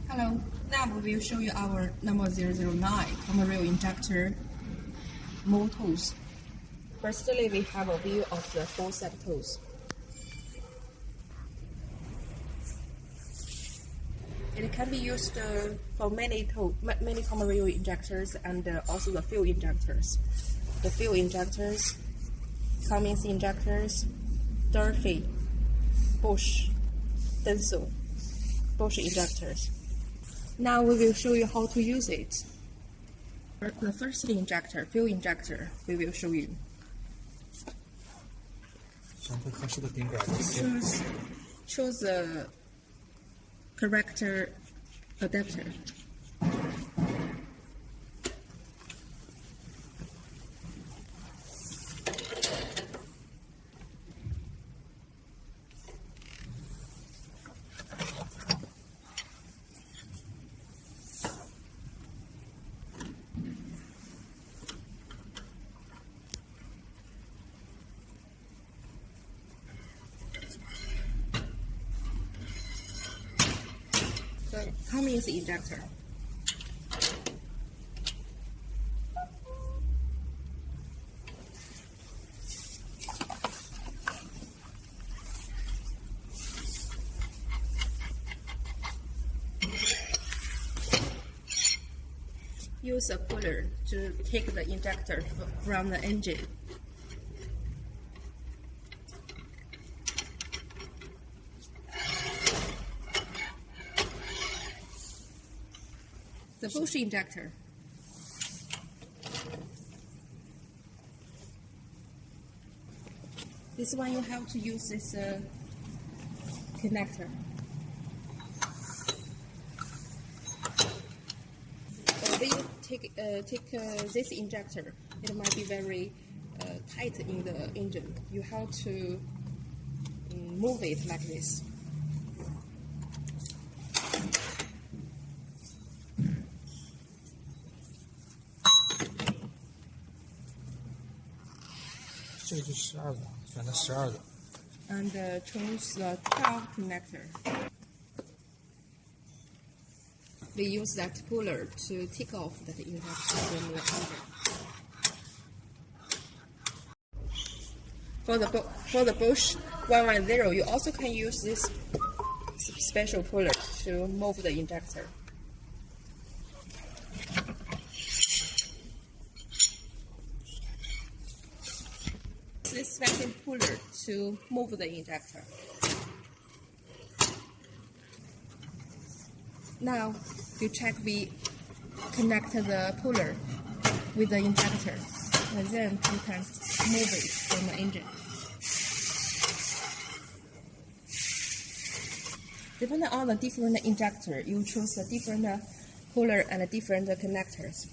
Hello, now we will show you our number 009 common rail injector mold tools. Firstly, we have a view of the full set tools. It can be used for many common rail injectors and also the fuel injectors. The fuel injectors, Cummins injectors, Durfee, Bosch, Denso, Bosch injectors. Now we will show you how to use it. The first injector, fuel injector, we will show you. Choose the correct adapter. The Cummins injector. Use a puller to take the injector from the engine. The Bosch injector. This one you have to use this connector. When you take this injector, it might be very tight in the engine. You have to move it like this. And choose the 12 connector. We use that puller to take off that injector from the engine. For the Bosch 110, you also can use this special puller to move the injector. This vacuum puller to move the injector. Now you check we connect the puller with the injector, and then you can move it from the engine. Depending on the different injector, you choose a different puller and different connectors.